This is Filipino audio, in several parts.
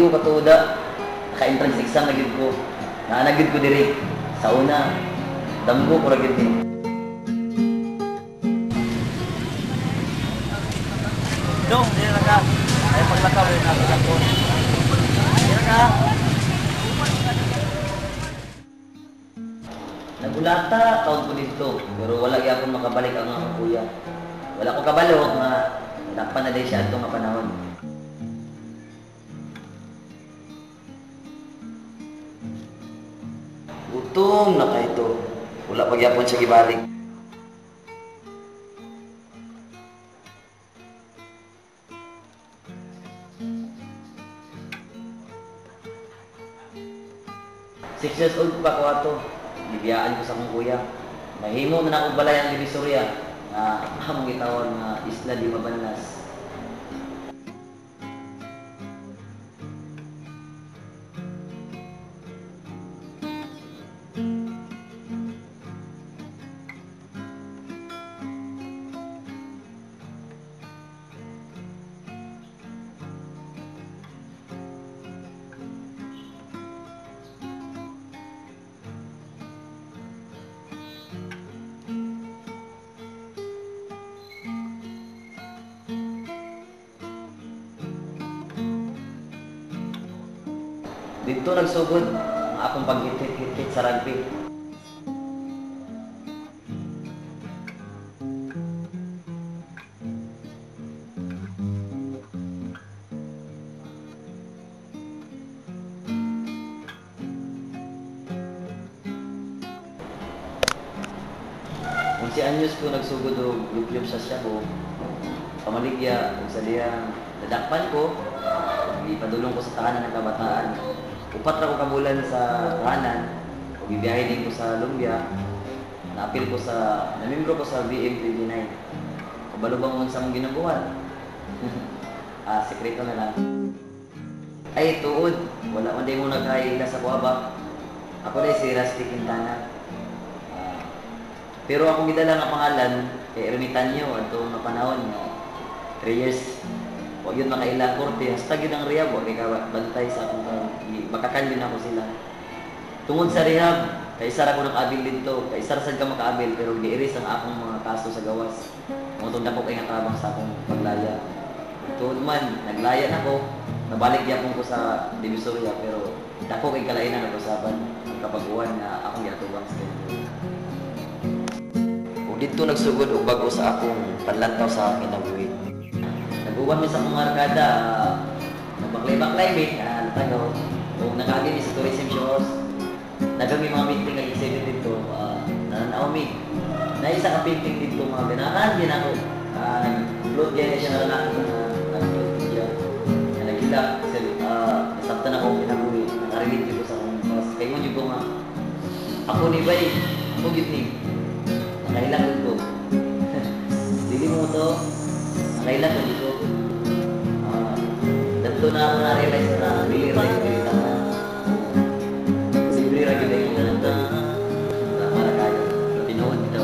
ko katuda. Naka-entrance exam na gid ko. Naanagid ko diri sa una. Damgo ko ra gid ni. Dong, di na ka. Ay paglakaw rin ako ako. Di na ka. Nagulata taon ko dito, pero wala gyapon makabalik ang akong kuya. Wala ko kabalo nga dapat na day siya atong nga panahon. Gutom na kay ito. Wala pa gyapon siya gibalik. Six years old pa ko ato. Libiyaan ko sa akong kuya. Mahimo na akong balay ang Divisoria na among gitawag nga Isla di Mabanlas. Dito nagsugod ang akong paghitit-hitit sa rugby. Kung si Anyos ko nagsugod o yup-yup sa Shabu, pamaligya, kung sa diya nadakpan ko, ipadulong ko sa tahanan ng kabataan. Upat ra ko kabulan sa tahanan, bibiyahe din ko sa Lumbia, naapil ko sa, namembro ko sa VM29. Kabalo bang sa mong ginabuhan? Sekreto na lang. Ay, tuod, wala man din mo nagkaila sa kuwaba. Ako na si Rusty Quintana. Pero akong gidala nga pangalan, kay Ermitanyo, atong nga panahon, 3 years. Huwag yun makailang korte, hasta yun ang rehab, huwag bantay sa akong makakan din ako sila. Tungod sa rehab, kaisar ako nag-abil dito, kaisar sad ka maka-abil, pero giiris ang akong mga kaso sa gawas. Mutong dako kay natabang sa akong paglaya. Tuod man, naglaya na ko, nabalik yapon ko sa Divisoria, pero dako kay kalainan ako saban, ang kabaguan na akong ginatubang sa ganito. Kung dito nagsugod o bago sa akong panlantaw sa kinabuhi. Nag-uwan mi sa mga arkada, nagbaklay-baklay mi, natagaw. O nag-agi mi sa tourism shows, nagami mga meeting ng exhibit dito, nananaw mi. Na isa ka painting dito mga ganahan din ako. Nag-float yan siya na lalaki na nag-float dyan. Nagkila, nasabtan ako pinabuhi, nakarelate dito sa akong mas. Kaya mo dito nga, ako ni Bay, ako yun ni, nakailangan ko. Dili mo to, nakailan ko dito. Dato na ako na-realize na really right na. Siyempre rin yung ganito. Para kayo. Pinuod ito.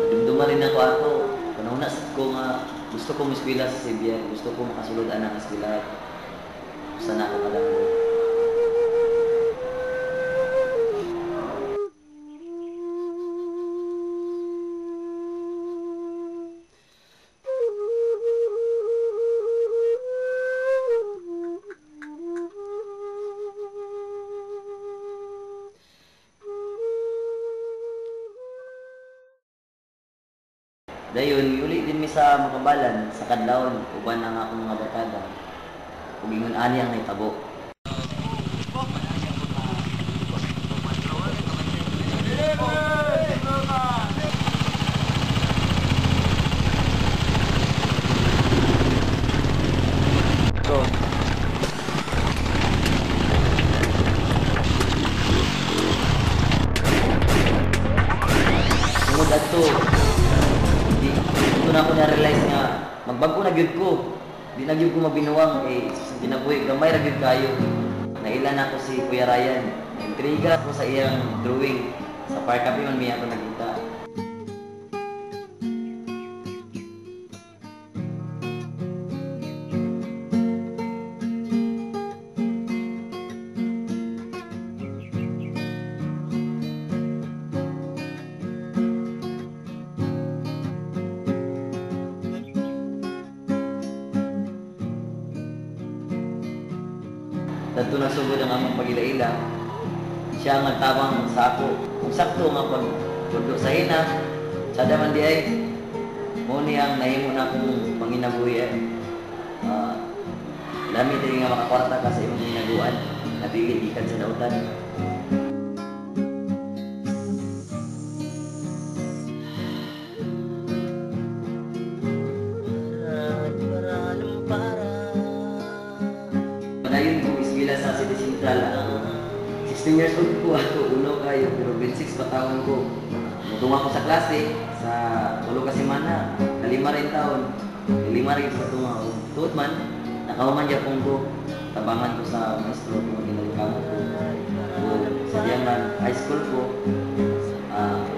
Nadumduma rin ako ato. Panahon na ko nga gusto ko muskwila sa CBR. Gusto ko makasulod ang eskwela. Sana ako kalanggo. Dayon, uli din mi sa Makabalan, sa Kadlawon, uban ang akong mga barkada. Ug ingon ani ang naitabo. Tungod adto, dito na ako na-realize nga, magbago na gyud ko. Di na gyud ko mabinuwang, ginabuhi, gamay ra gyud kayo. Nailan ako si Kuya Ryan. Intriga ako sa iyang drawing. Sa Park Cafe man miya ako nakita. dato na sugod ang among pagila-ila. Siya ang nagtabang sa ako. Kung sakto nga pagpudlo sa ina, sa daman di ay, mo niyang nahimo na akong panginabuhi ay. Dami din nga makakwarta ka sa imong ginaguan. Napili ikan sa dautan. Padayon ko isbila sa City Central. 16 years old ko ako, uno kayo, pero 26 pa taon ko. Mutunga ko sa klase, sa 8 ka semana, na 5 rin taon. 5 rin sa tunga. Tuot man, nakahuman niya pong ko. Tabangan ko sa maestro kung ginagkamo ko. Sa diyan high school ko,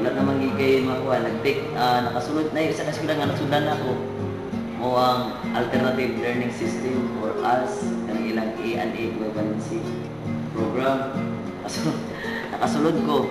wala naman gigay makuha. Nakasunod na yung isa kasi nga nagsundan ako. O ang Alternative Learning System or ALS, kanang ilang A&A equivalency program. Nakasulod ko.